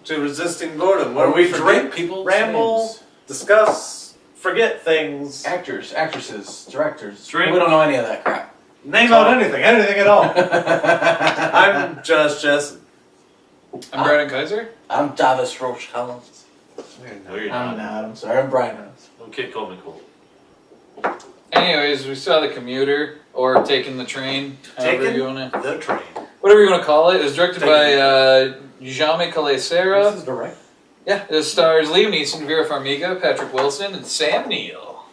to Resisting Boredom, where we drink, ramble, discuss, forget things. Actors, actresses, directors. Drink. We don't know any of that crap. Name out anything at all. I'm Josh Jessen. I'm Brandon Kaiser. I'm Davis Roche Collins. No, you're I'm not. not. I'm sorry. I'm Brian Reynolds. Okay, call me Cole. Anyways, we saw The Commuter, or Taking the Train, however you wanna, the train. whatever you want to call it. It was directed by Jaume collet-serra. This is direct. Yeah, it stars Liam Neeson, Vera Farmiga, Patrick Wilson, and Sam Neill.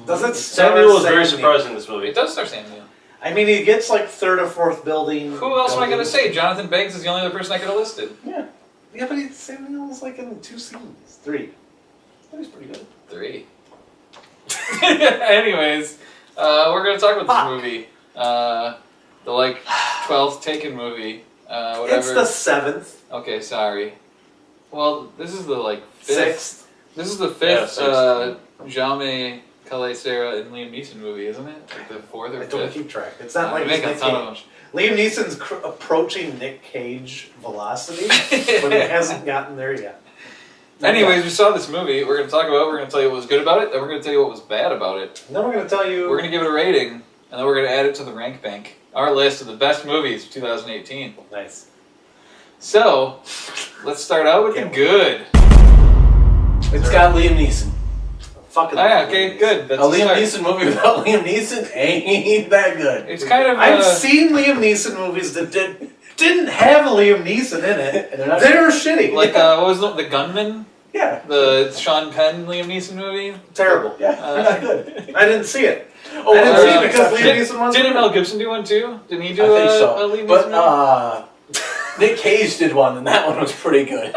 Does it Samuel was very Sam surprising in this movie. It does star Sam Neill. I mean, he gets like third or fourth building. Who else am I going to say? Jonathan Banks is the only other person I could have listed. Yeah, but Sam Neill was like in 2 scenes, 3. That was pretty good. 3. Anyways, we're going to talk about this movie. The 12th Taken movie. Whatever. It's the 7th. Okay, sorry. Well, this is the 5th. 6th. This is the 5th Jaume collet-serra and Liam Neeson movie, isn't it? Like the 4th or 5th? I don't keep track. It's not like we make a Nick ton of them. Cage. Liam Neeson's approaching Nick Cage velocity, but he hasn't gotten there yet. Anyways, we saw this movie. We're going to talk about it. We're going to tell you what was good about it. Then we're going to tell you what was bad about it. And then we're going to tell you... We're going to give it a rating. And then we're going to add it to the rank bank. Our list of the best movies of 2018. Nice. So, let's start out with the good. It's got Liam Neeson. Fucking Okay, good. That's A Liam Neeson movie without Liam Neeson ain't that good. It's kind of... I've seen Liam Neeson movies that didn't have Liam Neeson in it. And they're They're shitty. Like, what was the Gunman? Yeah. The Sean Penn Liam Neeson movie? Terrible. Yeah, they're not good. I didn't see it. Oh, I didn't see it because Liam Neeson was Didn't Mel Gibson do one too? Didn't he do I think a so. Liam Neeson But movie? Nick Cage did one, and that one was pretty good.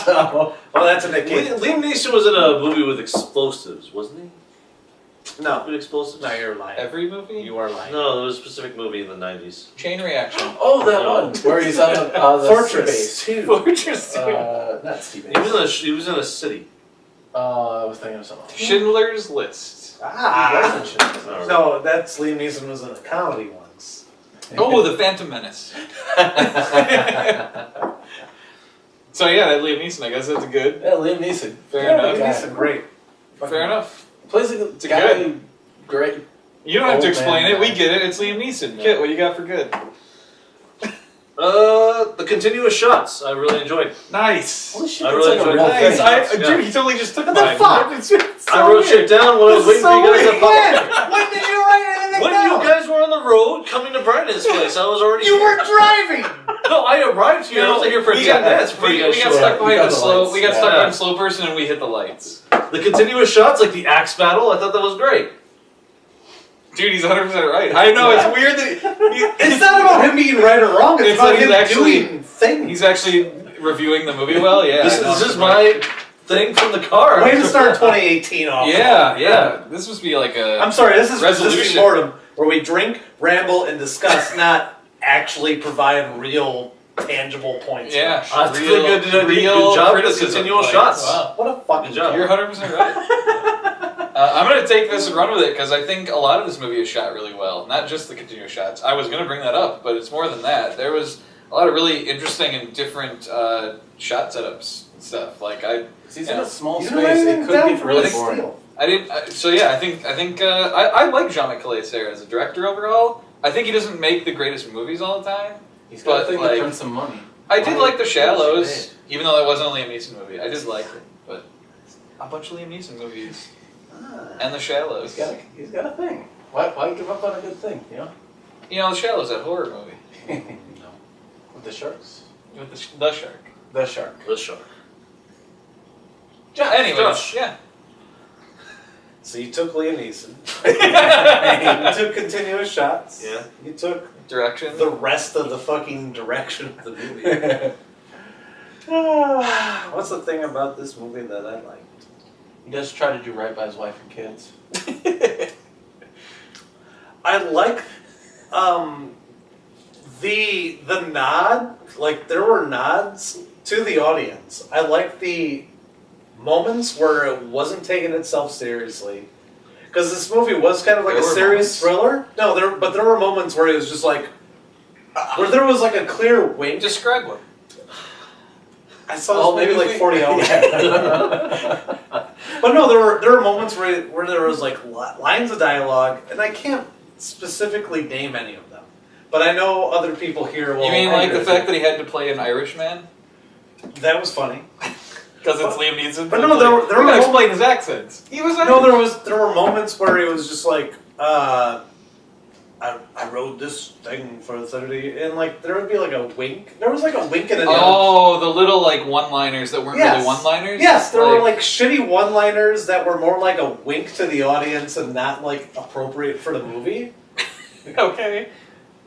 So, Oh, that's a Nick Cage. Liam Neeson was in a movie with explosives, wasn't he? No. With explosives? No, you're lying. Every movie? You are lying. No, there was a specific movie in the 90s. Chain Reaction. oh, that No. one where he's on the Fortress base. 2. Fortress 2. Not Steve. He was in a city. I was thinking of something. Schindler's List. Ah. Alright. No, that's Liam Neeson was in a comedy once. Oh, The Phantom Menace. So yeah, that Liam Neeson, I guess that's a good. Yeah, Liam Neeson. Fair Yeah, enough. Liam Neeson, great. Fair enough. Plays a It's a guy. good. Great. You don't have to Old explain man it. We guy. get it. It's Liam Neeson. Yeah. Kit, what you got for good? The continuous shots, I really enjoyed. Nice. Holy shit, I that's really like a enjoyed real that. thing. Nice. Yeah. Dude, he totally just took What mine. the fuck? I wrote shit down when I was waiting for you guys to pop. When did you write anything When down? you guys were on the road coming to Brandon's place, I was already You here. were driving! No, I arrived here. I was like here for 10 minutes before you guys We got showed stuck up. behind got a the slow. lights. We got stuck Yeah. behind a slow person, and we hit the lights. The continuous shots, like the axe battle, I thought that was great. Dude, he's 100% right. I know it's weird that It's not about him being right or wrong, it's It's about like he's him actually- doing things. he's actually reviewing the movie well. Yeah, This I know. is my thing from the car. Way to start 2018 off. Yeah. This must be like a. I'm sorry, this is Resolution. Resisting Boredom, where we drink, ramble, and discuss, not actually provide real, tangible points. Yeah. That's really good. Good job with the criticism. continual Like, shots. Wow. What a fucking Good job. You're 100% right. I'm going to take this and run with it because I think a lot of this movie is shot really well. Not just the continuous shots. I was going to bring that up, but it's more than that. There was a lot of really interesting and different shot setups and stuff. Like He's in a small You space. don't write It anything could down be for really this boring. deal. I didn't. So yeah, I think I like Jaume collet-serra as a director overall. I think he doesn't make the greatest movies all the time. He's got But, a thing like, to turn some money. I did like The Shallows, shit. even though that wasn't a Liam Neeson movie. I did like it, but a bunch of Liam Neeson movies and The Shallows. He's got a thing. Why give up on a good thing, you know? You know, The Shallows, that horror movie No. With the sharks? with the shark. The shark. The shark. Anyways, Josh. yeah. So you took Liam Neeson. You took continuous shots. Yeah. You took Direction. the rest of the fucking direction of the movie. What's the thing about this movie that I liked? He does try to do right by his wife and kids. I like the nod. Like there were nods to the audience. I like the moments where it wasn't taking itself seriously. Because this movie was kind of like There a were serious thriller. No, but there were moments where it was just like, where there was like a clear wink. Describe one. I saw this maybe like 40 hours. Yeah. But no, there were moments where there was like lines of dialogue, and I can't specifically name any of them. But I know other people here will. You mean like the fact that he had to play an Irishman? That was funny. Because it's Liam Neeson. But no, there were gonna explain his accents. He was there were moments where he was just like, I rode this thing for 30, and like there would be like a wink. There was like a wink and a Oh, the little like one-liners that weren't really one-liners. Yes, there were like shitty one-liners that were more like a wink to the audience and not like appropriate for the movie. Okay.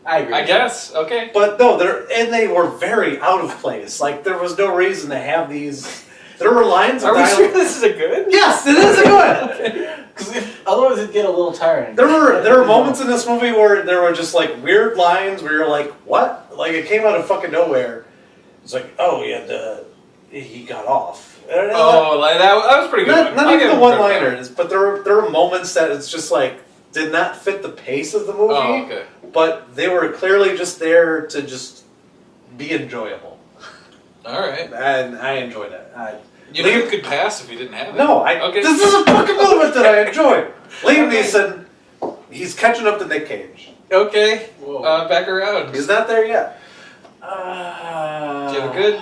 I agree. I guess. Okay. But no, they were very out of place. Like there was no reason to have these. There were lines of Are we dialogue. sure this is a good? Yes, it is a good. Because otherwise it'd get a little tiring. There were moments in this movie where there were just like weird lines where you're like, what? Like it came out of fucking nowhere. It's like, oh yeah, he got off. Oh, like that was pretty good. Not even the one-liners, but there were moments that it's just like did not fit the pace of the movie. Oh, okay. But they were clearly just there to just be enjoyable. All right. And I enjoyed it. You think it could pass if you didn't have it? No, Okay. This is a fucking moment that I enjoyed. Liam Neeson, he's catching up to Nick Cage. Okay. Whoa. Back around. He's not there yet. Do you have a good?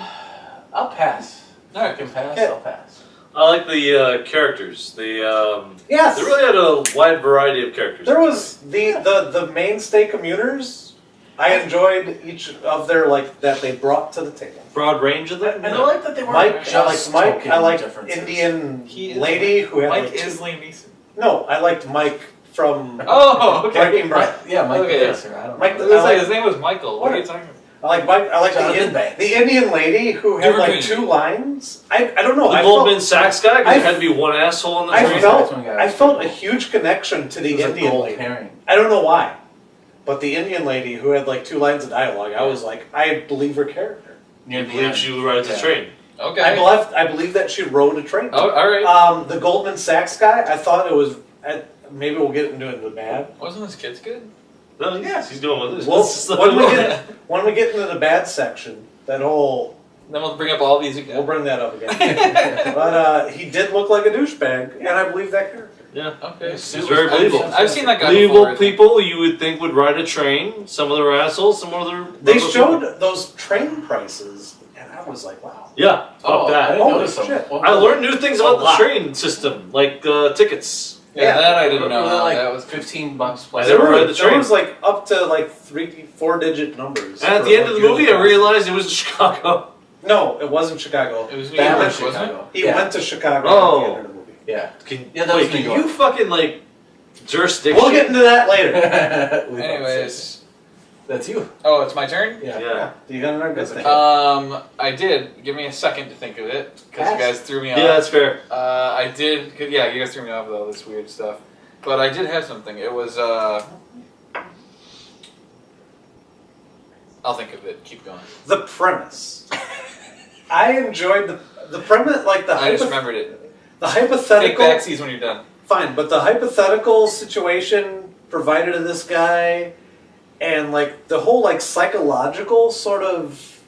I'll pass. All I right. can pass. Yeah. I'll pass. I like the characters. Yes. They really had a wide variety of characters. There was the mainstay commuters. I enjoyed each of their that they brought to the table. Broad range of them. And I like that they weren't Mike, just I like token Indian differences. He is lady who had Mike like is Liam Neeson. No, I liked Mike from Oh, okay. Breaking Bad. Yeah, Mike Okay. Passer. I don't Mike- know. It was like, his name was Michael. What are you talking about? I like Mike. I like Jonathan Banks. the Indian lady who had Different like community. 2 lines. I don't know. The I Goldman felt, Sachs guy, because I- there had to be one asshole on the I train. felt a huge connection to the It was a Indian gold lady. pairing. I don't know why, but the Indian lady who had like 2 lines of dialogue, I was like, I believe her character. You believe she rides a train. Okay. I believe that she rode a train. Oh, all right. The Goldman Sachs guy, I thought it was. Maybe we'll get into it in the bad. Wasn't this kid's good? No, yes, he's doing with this. Well, This is the- when we get into the bad section, that whole Then we'll bring up all these again. we'll bring that up again. But he did look like a douchebag, and I believe that character. Yeah. Okay. It's very believable. I've seen that guy Believable before. I think. people you would think would ride a train. Some of them are assholes, some of them are. They showed those train prices, and I was like, wow. Yeah, fuck Oh, I that. didn't Holy notice them. shit. What- I learned new things about A lot. the train system, like tickets. Yeah, that I didn't Were know. they like That was $15 I plus. never read the There train. was like up to like 3-4 digit numbers. And at for the end of the what movie, you I realized it was in Chicago. No, it wasn't Chicago. It was New That York, was wasn't it? Chicago. He Yeah. went to Chicago Oh. at the end of the movie. Yeah. Yeah, that was can New York. you fucking jurisdiction? We'll get into that later. Anyways. That's you. Oh, it's my turn? Yeah. Yeah. You got another good thing. I did. Give me a second to think of it, because you Pass. guys threw me off. Yeah, that's fair. I did. Yeah, you guys threw me off with all this weird stuff. But I did have something. It was, I'll think of it. Keep going. The premise. I enjoyed the premise, like I just remembered it. the Take hypothetical. backsies when you're done. Fine, but the hypothetical situation provided to this guy, and like the whole like psychological sort of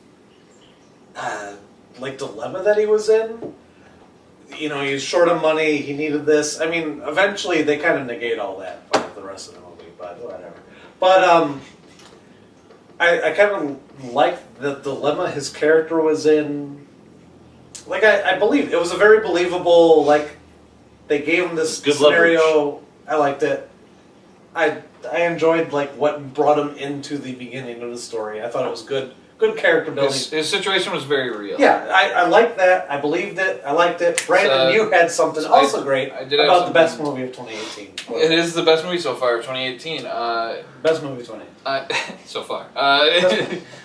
like dilemma that he was in. You know, he's short of money. He needed this. I mean, eventually they kind of negate all that part of the rest of the movie, but whatever. But I kind of liked the dilemma his character was in. Like I believe it was a very believable. Like they gave him this Good scenario. leverage. I liked it. I enjoyed like what brought him into the beginning of the story. I thought it was good character building. His situation was very real. Yeah, I liked that. I believed it. I liked it. Brandon, you had something so also great I did have about the best something. movie of 2018. It is the best movie so far of 2018. Best movie of 2018. So far.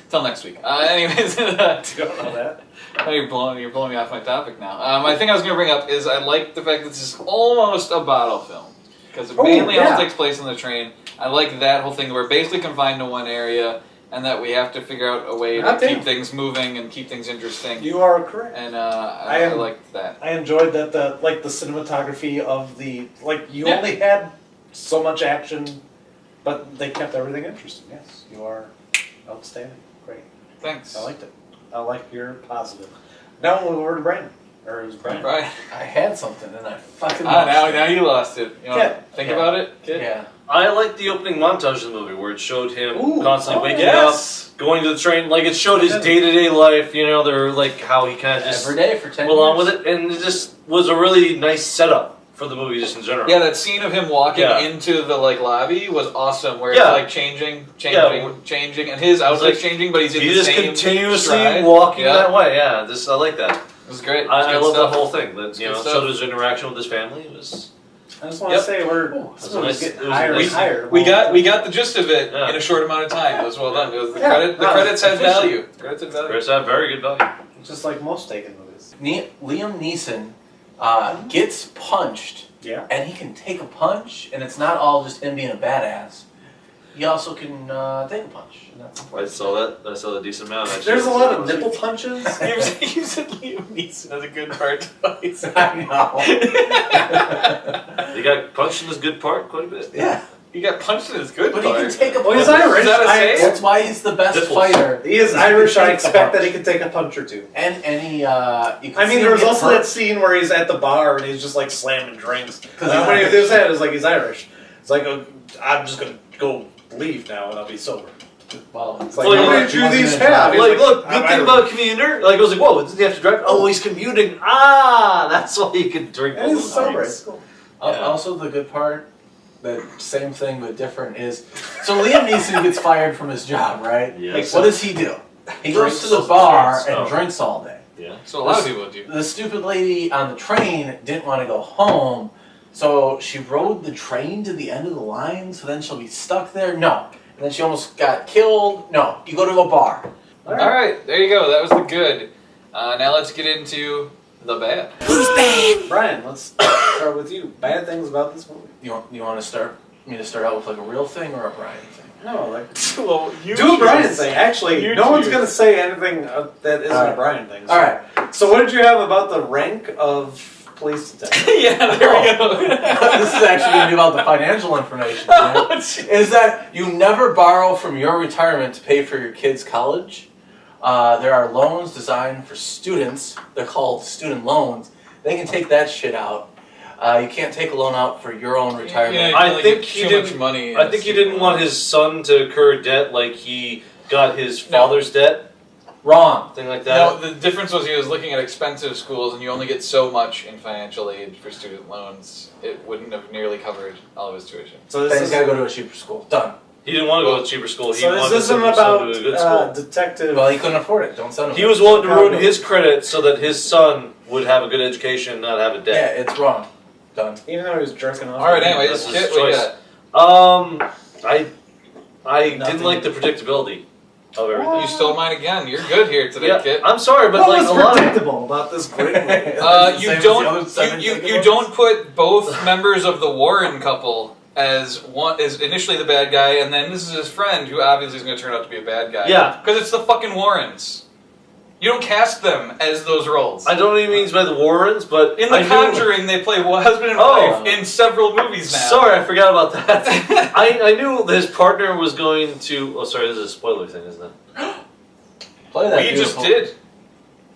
Till next week. Anyways, You don't know that? oh, you're blowing me off my topic now. I think I was going to bring up is I like the fact that this is almost a bottle film. Because it mainly all takes place on the train. I like that whole thing. We're basically confined to one area, and that we have to figure out a way to keep things moving and keep things interesting. You are correct. And I liked that. I enjoyed that the cinematography of the you only had so much action, but they kept everything interesting. Yes, you are outstanding. Great. Thanks. I liked it. I like your positive. No, over to Brandon. Or it was Brandon. Brian. I had something and I fucking Ah, lost it. now you lost it. You want to Kit. think Yeah. about it? Kit? Yeah. I like the opening montage of the movie where it showed him Ooh, constantly waking yes. up, going to the train. Like it showed his day-to-day life. You know, they're like how he kind of just Every day for 10 went along years. with it, and it just was a really nice setup for the movie just in general. Yeah, that scene of him walking Yeah. into the like lobby was awesome. Where Yeah. it's like changing, and his outfit's like- changing, but he's in He the just same continuously stride. walking Yeah. that way. Yeah, I like that. It was great. It was I good love stuff. that whole thing. That Good you know, stuff. showed his interaction with his family. It was I just want Yep. to say we're That's this a movie's nice- getting it was higher nice. and higher. We got the gist of it Yeah. in a short amount of time. It was well done. It was the Yeah. credit. The No, credits had efficient. value. Credits had value. Chris had very good value. Just like most Taken movies. Liam Neeson gets punched, Yeah. and he can take a punch, and it's not all just him being a badass. He also can take a punch. And that's I saw that. I saw a decent amount. Actually. There's a lot of nipple punches. You said Liam Neeson has a good part twice. I know. He got punched in his good part quite a bit. Yeah, He got punched in his good but part. he can take a Well, punch. he's Irish. Is that a I- save? That's why he's the best Nipples. fighter. He is Irish. I expect that he can take a punch or two. And he, you can I see mean, him there was get also hurt. that scene where he's at the bar and he's just like slamming drinks. Because And he's when he Irish. does that, it's like he's Irish. It's like, I'm just gonna go leave now and I'll be sober. Well, It's like, Well, how you many know, do he these wasn't in have? Like, He's look, I'm good thing Irish. about Commuter. Like, I was like, whoa, doesn't he have to drive? Oh, he's commuting. Ah, that's why he can drink all And he's those sober. drinks. It's cool. Yeah. Also, the good part, the same thing but different is, so Liam Neeson gets fired from his job, right? Yes. What does he do? He Drinks goes to the all- bar drinks, and oh. drinks all day. Yeah. So a lot of people would do. The stupid lady on the train didn't want to go home, so she rode the train to the end of the line, so then she'll be stuck there? No. And then she almost got killed? No. You go to a bar. All right, there you go. That was the good. Now let's get into the bad. Brian, let's start with you. Bad things about this movie. You want to start me to start out with like a real thing or a Brian thing? No, like Well, you do a Brian choose. thing. Actually, You no one's choose. gonna say anything that isn't a Alright. Brian thing. So. All right. So what did you have about the rank of police detective? Yeah, there we go. This is actually going to be about the financial information. Right? Is that you never borrow from your retirement to pay for your kids' college. There are loans designed for students. They're called student loans. They can take that shit out. You can't take a loan out for your own retirement. Yeah, I like, think it's he too didn't- much money. I think he didn't want his son to incur debt like he got his father's debt, Wrong. thing like No, that. the difference was he was looking at expensive schools, and you only get so much in financial aid for student loans. It wouldn't have nearly covered all of his tuition. So Then he's got to go to a cheaper school. Done. He didn't want to go to a cheaper school. He So wanted this to isn't send his son about to a good school. detective. Well, he couldn't afford it. Don't send him. He was willing to ruin his credit so that his son would have a good education and not have a Yeah, debt. it's wrong. Done. Even though he was jerking off. All right, That's anyways, his Kit, what you choice. got? I Nothing. didn't like the predictability of everything. You stole mine again. You're good here today, Yeah, Kit. I'm sorry, but What like was a lot of predictable about this great movie? It's the same You as the other don't seven you seconds. don't put both members of the Warren couple as one as initially the bad guy, and then this is his friend who obviously is going to turn out to be a bad guy. Yeah. because it's the fucking Warrens. You don't cast them as those roles. I don't know what he means by the Warrens, but In The I knew- Conjuring, they play husband and Oh. wife in several movies now. Sorry, I forgot about that. I knew his partner was going to. Oh, sorry, this is a spoiler thing, isn't it? Play that. We just beautiful. did.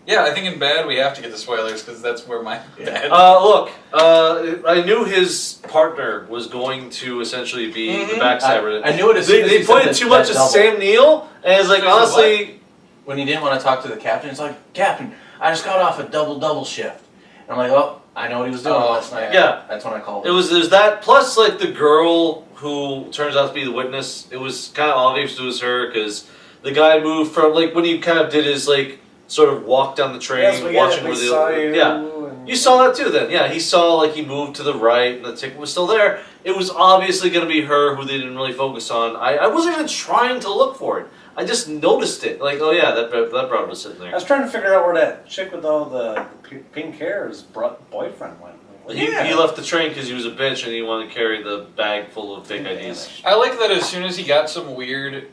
Yeah, I think in Bad we have to get the spoilers because that's where my bad. Look, I knew his partner was going to essentially be the backstabber. I knew it as soon as They he pointed said too that much at double. Sam Neill, and it's like Wait, so honestly, When he didn't want to talk to the captain, he's like, "Captain, I just got off a double shift." And I'm like, "Oh, I know what he was doing Oh, last night." yeah. That's when I called it him. was there's that plus like the girl who turns out to be the witness. It was kind of obvious it was her because the guy moved from like when he kind of did his like sort of walk down the train, Yes, we watching we where the saw you. yeah. and- You saw that too then, yeah. He saw like he moved to the right and the ticket was still there. It was obviously going to be her who they didn't really focus on. I wasn't even trying to look for it. I just noticed it. Like, oh yeah, that broad was sitting I there. was trying to figure out where that chick with all the pink hair's boyfriend went. Like, He left the train because he was a bitch and he wanted to carry the bag full of fake IDs. I like that as soon as he got some weird,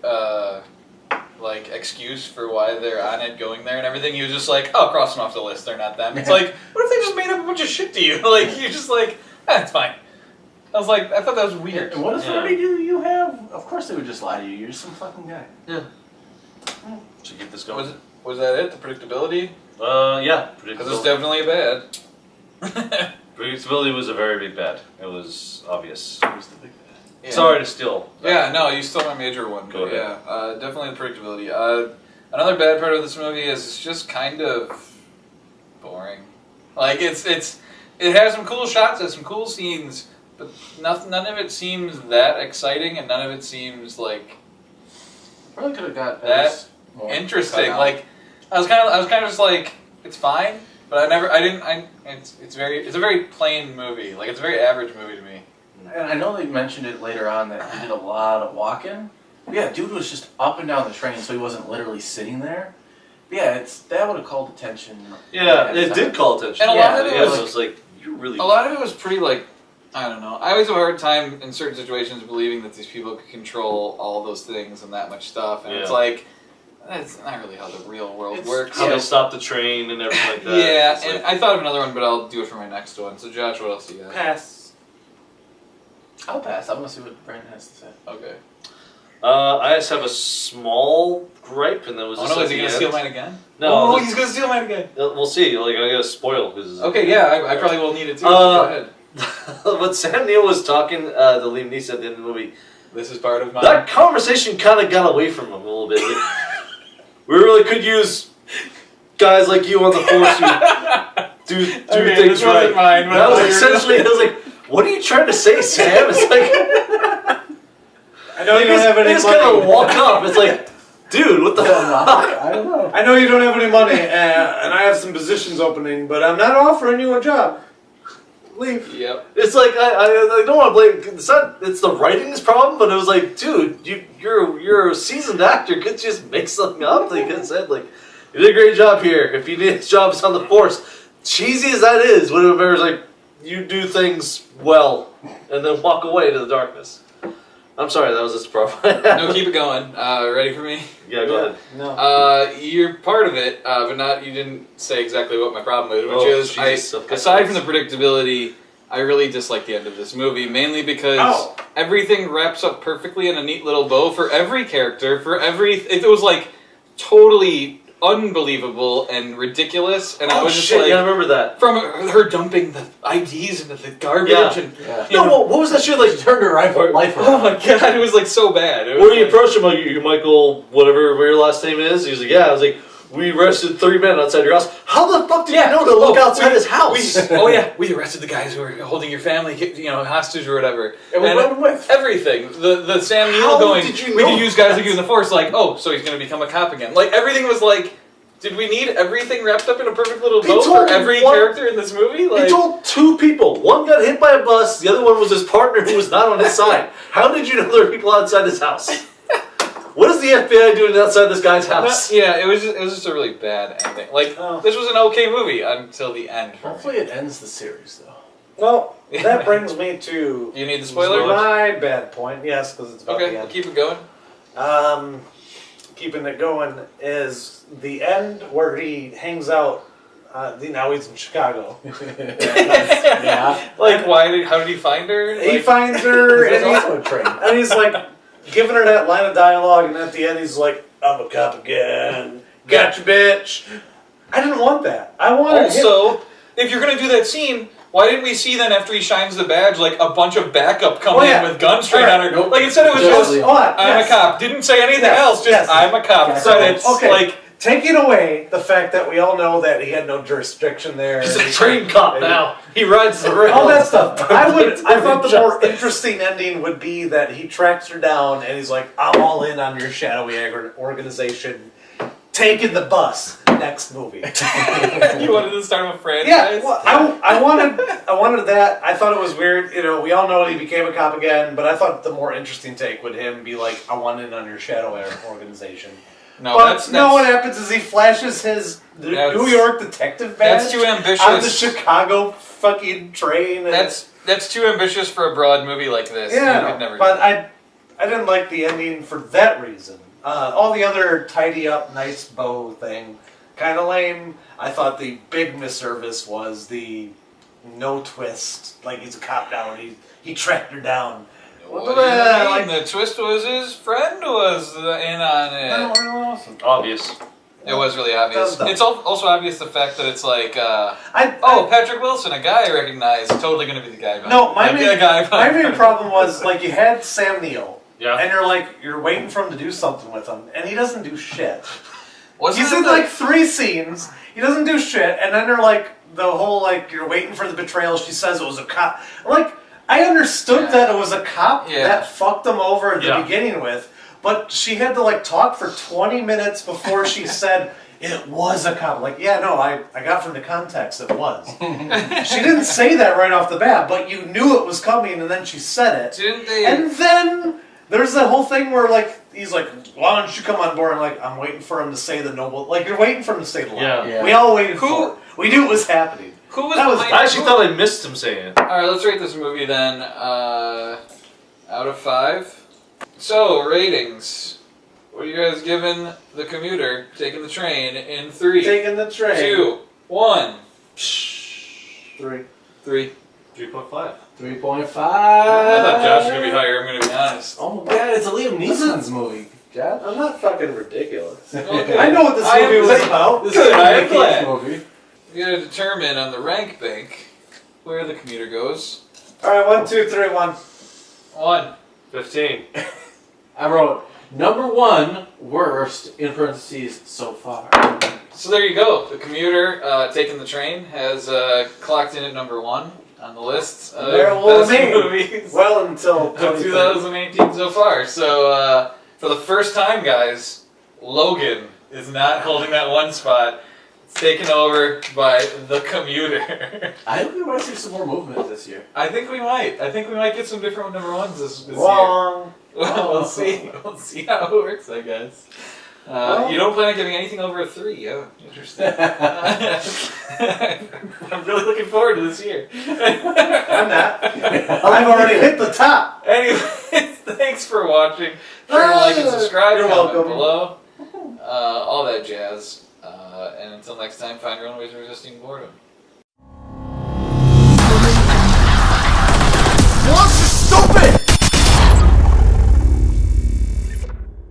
like, excuse for why they're on it, going there and everything, he was just like, oh, cross them off the list, they're not them. It's like, what if they just made up a bunch of shit to you? Like, you're just like, it's fine. I was like, I thought that was weird. And what authority do you have? Of course they would just lie to you. You're some fucking guy. Should keep this Was going. it? Was that it? The predictability? Yeah. Because it's definitely bad. Predictability was a very big bad. It was obvious. It was the big bad. Yeah. Sorry to steal. Yeah, no, you stole my major one. Go ahead. Yeah, definitely the predictability. Another bad part of this movie is it's just kind of boring. Like it has some cool shots, it has some cool scenes, but none of it seems that exciting, and none of it seems like Probably could have got that more interesting. cut out. Like I was kind of just like it's fine, but it's a very plain movie. Like it's a very average movie to me. And I know they mentioned it later on that he did a lot of walking. But yeah, dude was just up and down the train, so he wasn't literally sitting there. But yeah, that would have called attention. Yeah, it did call attention. And a lot of it it was- was like, you're really... A lot of it was pretty like, I don't know. I always have a hard time in certain situations believing that these people could control all those things and that much stuff. And it's Yeah. like, that's not really how the real world It's- works. How they stopped the train and everything like that. Yeah, It's and like, I thought of another one, but I'll do it for my next one. So Josh, what else do you got? Pass. I'll pass. I want to see what Brandon has to say. Okay. I just have a small gripe, and that was Oh just no, at is he the gonna end. steal mine again? No, Oh, like, he's gonna steal mine again. we'll see. Like, I gotta spoil because. Okay, yeah, I probably will need it too. Go ahead. But Sam Neill was talking to Liam Neeson at the end of the movie. This is part of my. That conversation kind of got away from him a little bit. Like, we really could use guys like you on the force who do Okay, things this right. wasn't mine, but That was I heard essentially. I was like, "What are you trying to say, Sam?" It's like. I know you don't have any They just kind of money. walk up. It's like, dude, what the fuck? I don't know. I know you don't have any money, and I have some positions opening, but I'm not offering you a job. Leave. Yep. It's like I don't want to blame. It's the writing's problem, but it was like, dude, you're a seasoned actor. Could just make something up. They could have said like, you did a great job here. If you need a job, it's on the force. Cheesy as that is, when it was like, you do things well, and then walk away to the darkness. I'm sorry, that was just a problem. No, keep it going. Ready for me? Yeah, go ahead. No. You're part of it, but not. You didn't say exactly what my problem is, which is, Jesus, okay. aside from the predictability, I really dislike the end of this movie, mainly because everything wraps up perfectly in a neat little bow for every character, it was like totally unbelievable and ridiculous, and I was just like, yeah, I remember that. from her dumping the IDs into the garbage, Yeah. and Yeah. you know, No, what was that shit like? She turned her life oh around. my god, it was like so bad. It was When you like- approach him, like, you Michael, whatever your last name is, he's like, yeah. I was like, we arrested 3 men outside your house. How the fuck did you know to look outside his house? We arrested the guys who were holding your family, hostage or whatever. And we went with. Everything. The Sam Neill How going, did you we know could use guys like you in the force, like, oh, so he's going to become a cop again. Like, everything was like, did we need everything wrapped up in a perfect little He bow for told every one- character in this movie? Like, He told 2 people. One got hit by a bus, the other one was his partner who was not on his side. How did you know there were people outside his house? What is the FBI doing outside this guy's house? yeah, it was just a really bad ending. Like, this was an okay movie until the end for me. Hopefully it ends the series though. Well, that brings me to You need the spoiler? my bad point. Yes, because it's about Okay, the we'll end. keep it going. Keeping it going is the end where he hangs out. Now he's in Chicago. Yeah. Like, how did he find her? He Like, finds her, There's and, also a train. and he's like giving her that line of dialogue, and at the end he's like, "I'm a cop again. Gotcha, bitch." I didn't want that. I wanted him. also, if you're gonna do that scene, why didn't we see then after he shines the badge, like a bunch of backup come Oh, yeah. in with guns straight Alright. on her? Like instead it was Just- just, What? I'm Yes. a cop. Didn't say anything Yes. else. Just Yes. I'm a cop. Yes. Credits. Okay. Like Taking away the fact that we all know that he had no jurisdiction there. He's a train cop now. He rides the rail. All that stuff. I thought the more interesting ending would be that he tracks her down and he's like, "I'm all in on your shadowy organization. Taking the bus." Next movie. you wanted to start a franchise. Yeah, well, I wanted that. I thought it was weird. We all know he became a cop again, but I thought the more interesting take would him be like, "I want in on your shadow organization." No, But that's what happens is he flashes his That's- New York detective badge. that's too ambitious. On the Chicago fucking train. And that's too ambitious for a broad movie like this. yeah, You could never but do that. I didn't like the ending for that reason. All the other tidy up, nice bow thing, kind of lame. I thought the big misservice was the no twist. Like he's a cop now, and he tracked her down. What do you mean? like- The twist was his friend was in on it. Awesome. Obvious. It was really obvious. That was It's also obvious the fact that it's like, I Patrick Wilson, a guy I recognize, totally going to be the guy. No, my guy. main problem was like you had Sam Neill, Yeah. and you're waiting for him to do something with him, and he doesn't do shit. Wasn't He's it in the- like 3 scenes. He doesn't do shit, and then they're like the whole like you're waiting for the betrayal. She says it was a cop. Like I understood Yeah. that it was a cop Yeah. that fucked him over at the Yeah. beginning with, but she had to like talk for 20 minutes before she said it was a cop. Like yeah, no, I got from the context it was. She didn't say that right off the bat, but you knew it was coming, and then she said it. Didn't they? And then there's that whole thing where like he's like, "Why don't you come on board?" I'm like, "I'm waiting for him to say the noble." Like you're waiting for him to say the line. Yeah. Yeah. We all waited Who- for it. We knew it was happening. Who was That was- behind I actually thought I missed him saying it. Alright, let's rate this movie then. Out of 5. So, ratings. What are you guys giving The Commuter, taking the train, in 3, Taking the train. 2, 1. 3. 3. 3.5. 3.5. I thought Josh was going to be higher, I'm going to be honest. Oh my god, it's a Liam Neeson's movie. Josh? I'm not fucking ridiculous. Okay. I know what this I am movie was glad- about. This Good, is a I am Nick glad. Cage movie. We gotta determine on the rank bank where The Commuter goes. All right, 1, 2, 3, 1. 1. 15. I wrote number 1 worst in parentheses so far. So there you go. The Commuter, taking the train, has clocked in at number 1 on the list of There will best be. movies Well, until of 2018 so far. So for the first time, guys, Logan is not holding that 1 spot. It's taken over by The Commuter. I think we want to see some more movement this year. I think we might. I think we might get some different number 1s this year. Wrong. We'll see. We'll see how it works, I guess. You don't plan on giving anything over a 3, yeah? Interesting. I'm really looking forward to this year. I'm not. I've already hit the top. Anyways, thanks for watching. Sure to like and subscribe. You're Comment welcome. below. All that jazz. And until next time, find your own ways of resisting boredom.